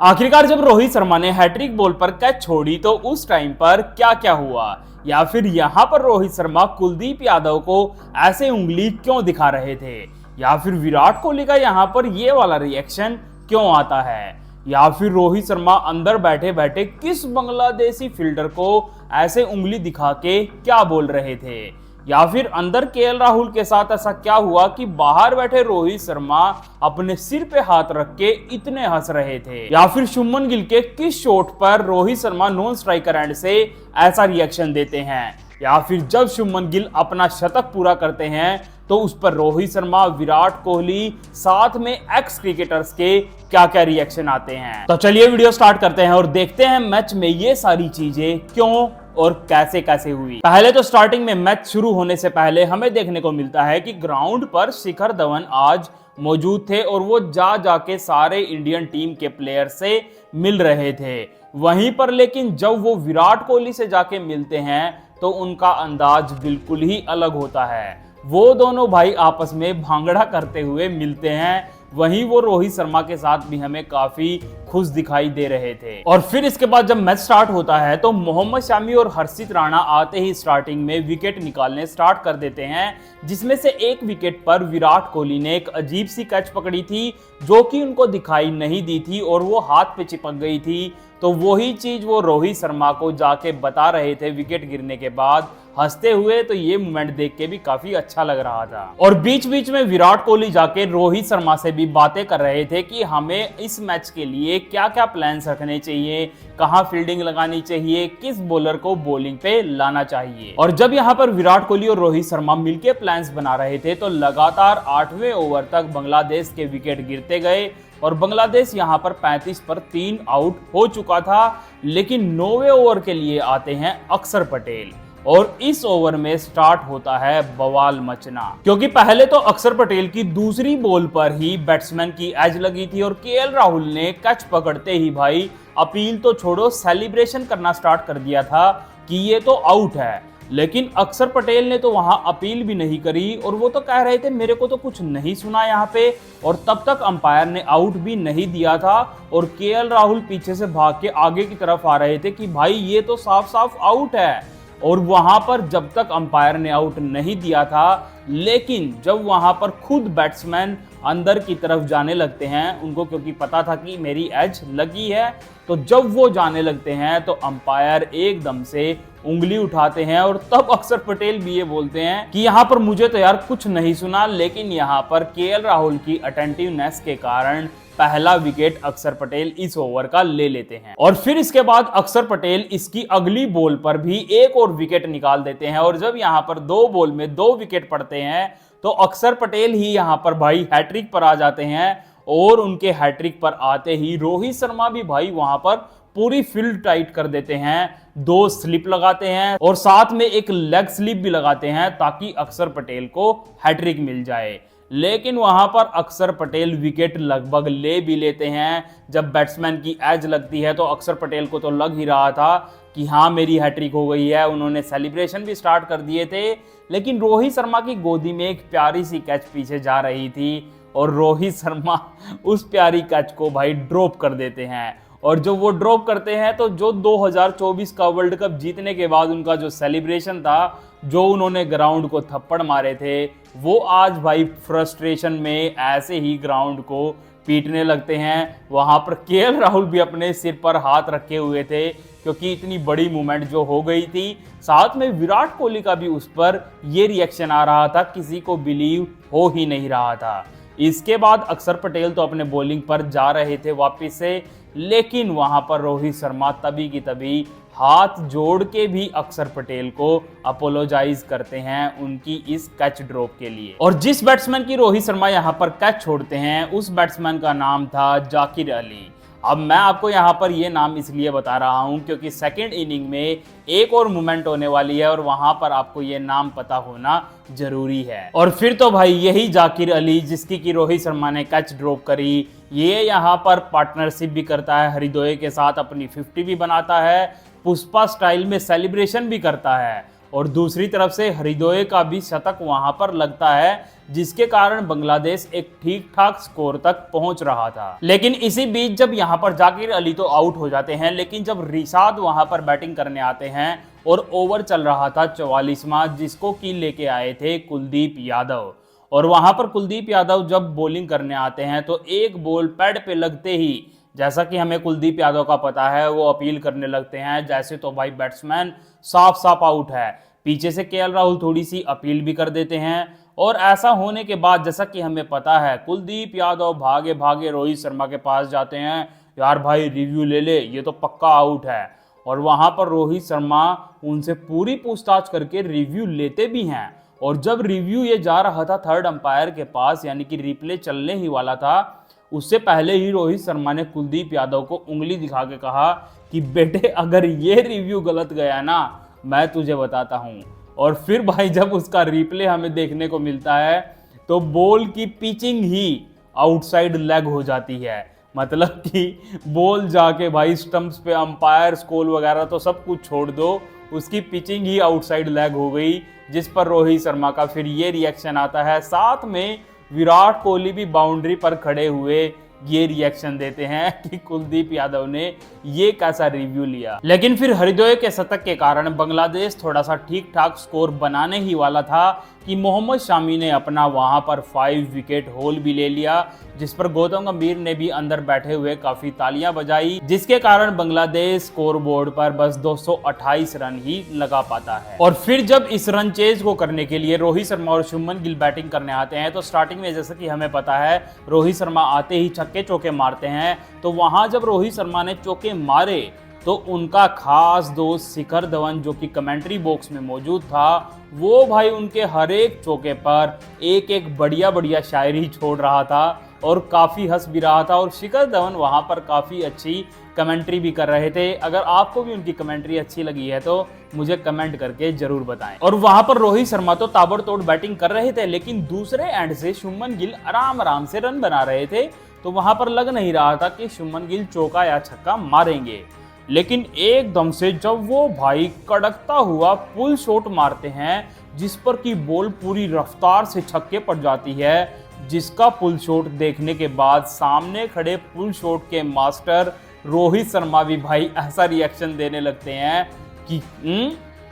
आखिरकार जब रोहित शर्मा ने हैट्रिक बॉल पर कैच छोड़ी तो उस टाइम पर क्या क्या हुआ, या फिर यहां पर रोहित शर्मा कुलदीप यादव को ऐसे उंगली क्यों दिखा रहे थे, या फिर विराट कोहली का यहां पर ये वाला रिएक्शन क्यों आता है, या फिर रोहित शर्मा अंदर बैठे बैठे किस बांग्लादेशी फील्डर को ऐसे उंगली दिखा के क्या बोल रहे थे, या फिर अंदर केएल राहुल के साथ ऐसा क्या हुआ कि बाहर बैठे रोहित शर्मा अपने सिर पे हाथ रख के इतने हंस रहे थे, या फिर शुभमन गिल के किस शॉट पर Rohit Sharma non striker end से ऐसा रिएक्शन देते हैं, या फिर जब शुभमन गिल अपना शतक पूरा करते हैं तो उस पर रोहित शर्मा, विराट कोहली साथ में एक्स क्रिकेटर्स के क्या क्या रिएक्शन आते हैं। तो चलिए वीडियो स्टार्ट करते हैं और देखते हैं मैच में ये सारी चीजें क्यों और कैसे कैसे हुई। पहले तो स्टार्टिंग में मैच शुरू होने से पहले हमें देखने को मिलता है कि ग्राउंड पर शिखर धवन आज मौजूद थे और वो जाके सारे इंडियन टीम के प्लेयर से मिल रहे थे। वहीं पर लेकिन जब वो विराट कोहली से जाके मिलते हैं तो उनका अंदाज बिल्कुल ही अलग होता है। वो दोनों भाई आपस में भांगड़ा करते हुए मिलते हैं। वहीं वो रोहित शर्मा के साथ भी हमें काफी खुश दिखाई दे रहे थे। और फिर इसके बाद जब मैच स्टार्ट होता है तो मोहम्मद शामी और हर्षित राणा आते ही स्टार्टिंग में विकेट निकालने स्टार्ट कर देते हैं, जिसमें से एक विकेट पर विराट कोहली ने एक अजीब सी कैच पकड़ी थी जो कि उनको दिखाई नहीं दी थी और वो हाथ पे चिपक गई थी। तो वही चीज वो रोहित शर्मा को जाके बता रहे थे विकेट गिरने के बाद हंसते हुए। तो ये मोमेंट देख के भी काफी अच्छा लग रहा था। और बीच बीच में विराट कोहली जाके रोहित शर्मा से भी बातें कर रहे थे कि हमें इस मैच के लिए क्या क्या प्लान्स रखने चाहिए, कहां फील्डिंग लगानी चाहिए, किस बॉलर को बॉलिंग पे लाना चाहिए। और जब यहां पर विराट कोहली और रोहित शर्मा मिलकर प्लान्स बना रहे थे तो लगातार 8वें ओवर तक बांग्लादेश के विकेट गिरते गए और बांग्लादेश यहां पर 35 पर 3 आउट हो चुका था। लेकिन 9वें ओवर के लिए आते हैं अक्षर पटेल और इस ओवर में स्टार्ट होता है बवाल मचना, क्योंकि पहले तो अक्षर पटेल की दूसरी बॉल पर ही बैट्समैन की एज लगी थी और केएल राहुल ने कैच पकड़ते ही भाई अपील तो छोड़ो सेलिब्रेशन करना स्टार्ट कर दिया था कि ये तो आउट है। लेकिन अक्षर पटेल ने तो वहां अपील भी नहीं करी और वो तो कह रहे थे मेरे को तो कुछ नहीं सुना यहाँ पे, और तब तक अंपायर ने आउट भी नहीं दिया था। और केएल राहुल पीछे से भाग के आगे की तरफ आ रहे थे कि भाई ये तो साफ साफ आउट है। और वहां पर जब तक अंपायर ने आउट नहीं दिया था, लेकिन जब वहां पर खुद बैट्समैन अंदर की तरफ जाने लगते हैं, उनको क्योंकि पता था कि मेरी एज लगी है, तो जब वो जाने लगते हैं तो अंपायर एकदम से उंगली उठाते हैं। और तब अक्षर पटेल भी ये बोलते हैं कि यहाँ पर मुझे तो यार कुछ नहीं सुना, लेकिन यहाँ पर केएल राहुल की अटेंटिवनेस के कारण पहला विकेट अक्षर पटेल इस ओवर का ले लेते हैं। और फिर इसके बाद अक्षर पटेल इसकी अगली बॉल पर भी एक और विकेट निकाल देते हैं। और जब यहाँ पर 2 बॉल में 2 विकेट पड़ते हैं तो अक्षर पटेल ही यहाँ पर भाई हैट्रिक पर आ जाते हैं। और उनके हैट्रिक पर आते ही रोहित शर्मा भी भाई वहां पर पूरी फील्ड टाइट कर देते हैं, 2 स्लिप लगाते हैं और साथ में एक लेग स्लिप भी लगाते हैं ताकि अक्षर पटेल को हैट्रिक मिल जाए। लेकिन वहां पर अक्षर पटेल विकेट लगभग ले भी लेते हैं। जब बैट्समैन की एज लगती है तो अक्षर पटेल को तो लग ही रहा था कि हाँ मेरी हैट्रिक हो गई है। उन्होंने सेलिब्रेशन भी स्टार्ट कर दिए थे, लेकिन रोहित शर्मा की गोदी में एक प्यारी सी कैच पीछे जा रही थी और रोहित शर्मा उस प्यारी कैच को भाई ड्रॉप कर देते हैं। और जो वो ड्रॉप करते हैं तो जो 2024 का वर्ल्ड कप जीतने के बाद उनका जो सेलिब्रेशन था, जो उन्होंने ग्राउंड को थप्पड़ मारे थे, वो आज भाई फ्रस्ट्रेशन में ऐसे ही ग्राउंड को पीटने लगते हैं। वहां पर केएल राहुल भी अपने सिर पर हाथ रखे हुए थे क्योंकि इतनी बड़ी मूवमेंट जो हो गई थी। साथ में विराट कोहली का भी उस पर ये रिएक्शन आ रहा था, किसी को बिलीव हो ही नहीं रहा था। इसके बाद अक्षर पटेल तो अपने बॉलिंग पर जा रहे थे वापस से, लेकिन वहां पर रोहित शर्मा तभी की तभी हाथ जोड़ के भी अक्षर पटेल को अपोलोजाइज करते हैं उनकी इस कैच ड्रॉप के लिए। और जिस बैट्समैन की रोहित शर्मा यहां पर कैच छोड़ते हैं उस बैट्समैन का नाम था जाकिर अली। अब मैं आपको यहाँ पर ये नाम इसलिए बता रहा हूँ क्योंकि सेकेंड इनिंग में एक और मूवमेंट होने वाली है और वहां पर आपको ये नाम पता होना जरूरी है। और फिर तो भाई यही जाकिर अली जिसकी की रोहित शर्मा ने कैच ड्रॉप करी, ये यहाँ पर पार्टनरशिप भी करता है हरिदोए के साथ, अपनी 50 भी बनाता है, पुष्पा स्टाइल में सेलिब्रेशन भी करता है और दूसरी तरफ से हृदय का भी शतक वहां पर लगता है, जिसके कारण बांग्लादेश एक ठीक ठाक स्कोर तक पहुंच रहा था। लेकिन इसी बीच जब यहां पर जाकिर अली तो आउट हो जाते हैं, लेकिन जब रिशाद वहां पर बैटिंग करने आते हैं और ओवर चल रहा था 44वां, जिसको की लेके आए थे कुलदीप यादव, और वहां पर कुलदीप यादव जब बॉलिंग करने आते हैं तो एक बॉल पैड पे लगते ही, जैसा कि हमें कुलदीप यादव का पता है, वो अपील करने लगते हैं जैसे तो भाई बैट्समैन साफ साफ आउट है। पीछे से केएल राहुल थोड़ी सी अपील भी कर देते हैं, और ऐसा होने के बाद जैसा कि हमें पता है कुलदीप यादव भागे भागे रोहित शर्मा के पास जाते हैं, यार भाई रिव्यू ले ले, ये तो पक्का आउट है। और वहां पर रोहित शर्मा उनसे पूरी पूछताछ करके रिव्यू लेते भी हैं, और जब रिव्यू ये जा रहा था थर्ड अंपायर के पास, यानी कि रिप्ले चलने ही वाला था, उससे पहले ही रोहित शर्मा ने कुलदीप यादव को उंगली दिखा के कहा कि बेटे अगर ये रिव्यू गलत गया ना, मैं तुझे बताता हूं। और फिर भाई जब उसका रिप्ले हमें देखने को मिलता है तो बॉल की पिचिंग ही आउटसाइड लेग हो जाती है, मतलब कि बॉल जाके भाई स्टंप्स पे, अंपायर स्कोर वगैरह तो सब कुछ छोड़ दो, उसकी पिचिंग ही आउटसाइड लेग हो गई, जिस पर रोहित शर्मा का फिर ये रिएक्शन आता है। साथ में विराट कोहली भी बाउंड्री पर खड़े हुए ये रिएक्शन देते हैं कि कुलदीप यादव ने ये कैसा रिव्यू लिया। लेकिन फिर हृदय के शतक के कारण बांग्लादेश थोड़ा सा ठीक ठाक स्कोर बनाने ही वाला था कि मोहम्मद शामी ने अपना वहां पर 5 विकेट होल भी ले लिया, जिस पर गौतम गंभीर ने भी अंदर बैठे हुए काफी तालियां बजाई, जिसके कारण बांग्लादेश स्कोर बोर्ड पर बस 228 रन ही लगा पाता है। और फिर जब इस रन चेज को करने के लिए रोहित शर्मा और शुभमन गिल बैटिंग करने आते हैं, तो स्टार्टिंग में जैसा कि हमें पता है रोहित शर्मा आते ही छक्के चौके मारते हैं, तो वहां जब रोहित शर्मा ने चौके मारे तो उनका खास दोस्त शिखर धवन, जो कि कमेंट्री बॉक्स में मौजूद था, वो भाई उनके हर एक चौके पर एक एक बढ़िया बढ़िया शायरी छोड़ रहा था और काफ़ी हंस भी रहा था। और शिखर धवन वहाँ पर काफ़ी अच्छी कमेंट्री भी कर रहे थे। अगर आपको भी उनकी कमेंट्री अच्छी लगी है तो मुझे कमेंट करके जरूर बताएं। और वहाँ पर रोहित शर्मा तो ताबड़तोड़ बैटिंग कर रहे थे, लेकिन दूसरे एंड से शुभमन गिल आराम आराम से रन बना रहे थे, तो वहाँ पर लग नहीं रहा था कि शुभमन गिल चौका या छक्का मारेंगे। लेकिन एकदम से जब वो भाई कड़कता हुआ पुल शॉट मारते हैं, जिस पर की बॉल पूरी रफ्तार से छक्के पर जाती है, जिसका पुल शॉट देखने के बाद सामने खड़े पुल शॉट के मास्टर रोहित शर्मा भी भाई ऐसा रिएक्शन देने लगते हैं कि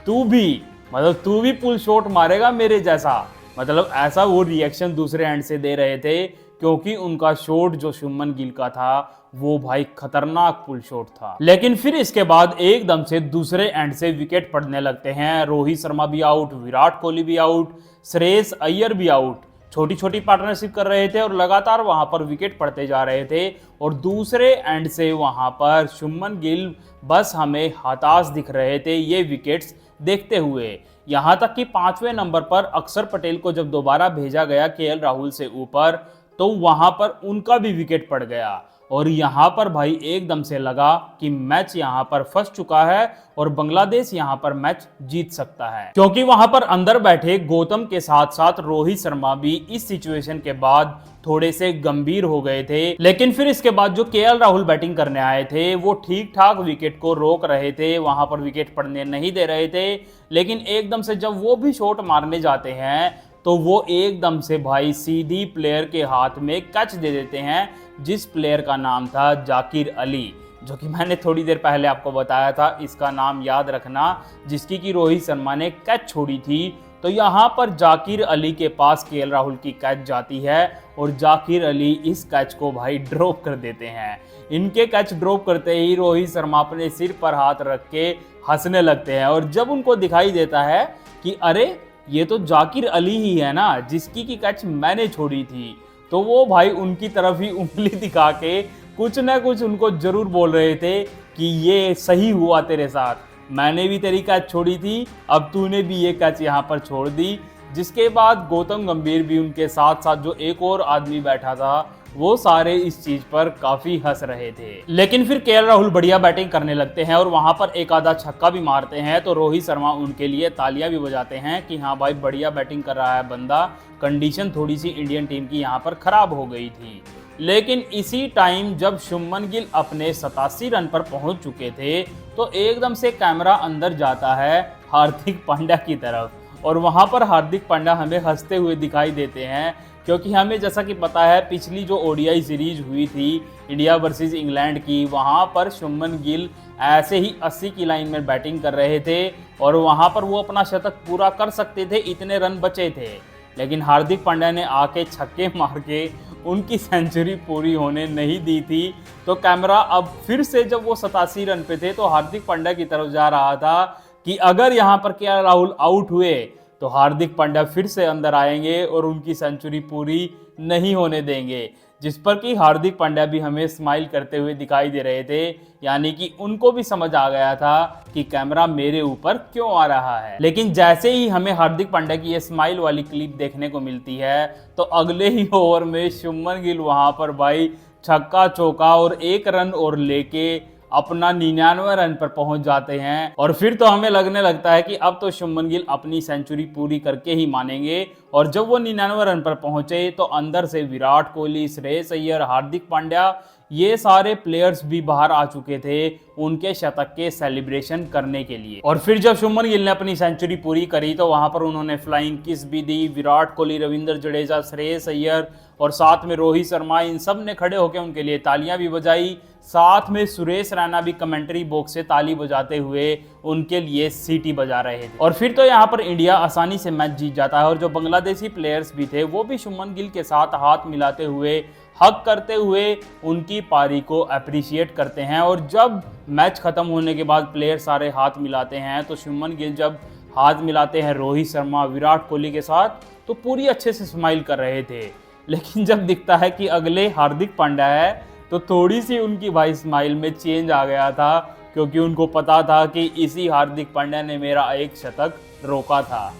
तू भी पुल शॉट मारेगा मेरे जैसा, मतलब ऐसा वो रिएक्शन दूसरे एंड से दे रहे थे, क्योंकि उनका शॉट जो शुभमन गिल का था वो भाई खतरनाक पुल शॉट था। लेकिन फिर इसके बाद एकदम से दूसरे एंड से विकेट पड़ने लगते हैं। रोहित शर्मा भी आउट, विराट कोहली भी आउट, श्रेयस अय्यर भी आउट। छोटी छोटी पार्टनरशिप कर रहे थे और लगातार वहां पर विकेट पड़ते जा रहे थे। और दूसरे एंड से वहां पर शुभमन गिल बस हमें हताश दिख रहे थे ये विकेट्स देखते हुए। यहां तक कि 5वें नंबर पर अक्षर पटेल को जब दोबारा भेजा गया केएल राहुल से ऊपर, तो वहां पर उनका भी विकेट पड़ गया। और यहाँ पर भाई एकदम से लगा कि मैच यहाँ पर फंस चुका है और बांग्लादेश यहाँ पर मैच जीत सकता है, क्योंकि वहां पर अंदर बैठे गौतम के साथ साथ रोहित शर्मा भी इस सिचुएशन के बाद थोड़े से गंभीर हो गए थे। लेकिन फिर इसके बाद जो केएल राहुल बैटिंग करने आए थे वो ठीक ठाक विकेट को रोक रहे थे, वहां पर विकेट पड़ने नहीं दे रहे थे। लेकिन एकदम से जब वो भी शॉट मारने जाते हैं तो वो एकदम से भाई सीधी प्लेयर के हाथ में कैच दे देते हैं, जिस प्लेयर का नाम था जाकिर अली, जो कि मैंने थोड़ी देर पहले आपको बताया था इसका नाम याद रखना, जिसकी कि रोहित शर्मा ने कैच छोड़ी थी। तो यहाँ पर जाकिर अली के पास केएल राहुल की कैच जाती है और जाकिर अली इस कैच को भाई ड्रॉप कर देते हैं। इनके कैच ड्रॉप करते ही रोहित शर्मा अपने सिर पर हाथ रख के हंसने लगते हैं। और जब उनको दिखाई देता है कि अरे ये तो जाकिर अली ही है ना जिसकी की कैच मैंने छोड़ी थी, तो वो भाई उनकी तरफ ही उंगली दिखा के कुछ ना कुछ उनको जरूर बोल रहे थे कि ये सही हुआ तेरे साथ, मैंने भी तेरी कैच छोड़ी थी, अब तूने भी ये कैच यहाँ पर छोड़ दी। जिसके बाद गौतम गंभीर भी उनके साथ साथ जो एक और आदमी बैठा था, वो सारे इस चीज पर काफी हंस रहे थे। लेकिन फिर केएल राहुल बढ़िया बैटिंग करने लगते हैं और वहां पर एक आधा छक्का भी मारते हैं, तो रोहित शर्मा उनके लिए तालियां भी बजाते हैं कि हाँ भाई बढ़िया बैटिंग कर रहा है बंदा। कंडीशन थोड़ी सी इंडियन टीम की यहाँ पर खराब हो गई थी। लेकिन इसी टाइम जब शुभमन गिल अपने 87 रन पर पहुंच चुके थे, तो एकदम से कैमरा अंदर जाता है हार्दिक पांड्या की तरफ और वहां पर हार्दिक पांड्या हमें हंसते हुए दिखाई देते हैं, क्योंकि हमें जैसा कि पता है पिछली जो ओडीआई सीरीज हुई थी इंडिया वर्सेस इंग्लैंड की, वहां पर शुभमन गिल ऐसे ही 80 की लाइन में बैटिंग कर रहे थे और वहां पर वो अपना शतक पूरा कर सकते थे, इतने रन बचे थे, लेकिन हार्दिक पांड्या ने आके छक्के मार के उनकी सेंचुरी पूरी होने नहीं दी थी। तो कैमरा अब फिर से जब वो 87 रन पे थे तो हार्दिक पांड्या की तरफ जा रहा था कि अगर यहाँ पर केएल राहुल आउट हुए तो हार्दिक पांड्या फिर से अंदर आएंगे और उनकी सेंचुरी पूरी नहीं होने देंगे, जिस पर कि हार्दिक पांड्या भी हमें स्माइल करते हुए दिखाई दे रहे थे, यानी कि उनको भी समझ आ गया था कि कैमरा मेरे ऊपर क्यों आ रहा है। लेकिन जैसे ही हमें हार्दिक पांड्या की ये स्माइल वाली क्लिप देखने को मिलती है तो अगले ही ओवर में शुभमन गिल वहां पर भाई छक्का चौका और 1 रन और लेके अपना 99 रन पर पहुंच जाते हैं और फिर तो हमें लगने लगता है कि अब तो शुभमन गिल अपनी सेंचुरी पूरी करके ही मानेंगे। और जब वो 99 रन पर पहुंचे तो अंदर से विराट कोहली, श्रेयस अय्यर, हार्दिक पांड्या ये सारे प्लेयर्स भी बाहर आ चुके थे उनके शतक के सेलिब्रेशन करने के लिए। और फिर जब शुभमन गिल ने अपनी सेंचुरी पूरी करी तो वहां पर उन्होंने फ्लाइंग किस भी दी। विराट कोहली, रविंद्र जडेजा, श्रेयस अय्यर और साथ में रोहित शर्मा, इन सब ने खड़े होकर उनके लिए तालियां भी बजाई। साथ में सुरेश रैना भी कमेंट्री बॉक्स से ताली बजाते हुए उनके लिए सीटी बजा रहे थे। और फिर तो यहाँ पर इंडिया आसानी से मैच जीत जाता है और जो बांग्लादेशी प्लेयर्स भी थे वो भी शुभमन गिल के साथ हाथ मिलाते हुए, हक करते हुए उनकी पारी को अप्रिशिएट करते हैं। और जब मैच खत्म होने के बाद प्लेयर सारे हाथ मिलाते हैं तो शुभमन गिल जब हाथ मिलाते हैं रोहित शर्मा, विराट कोहली के साथ तो पूरी अच्छे से स्माइल कर रहे थे। लेकिन जब दिखता है कि अगले हार्दिक पांड्या है तो थोड़ी सी उनकी भाई स्माइल में चेंज आ गया था, क्योंकि उनको पता था कि इसी हार्दिक पांड्या ने मेरा एक शतक रोका था।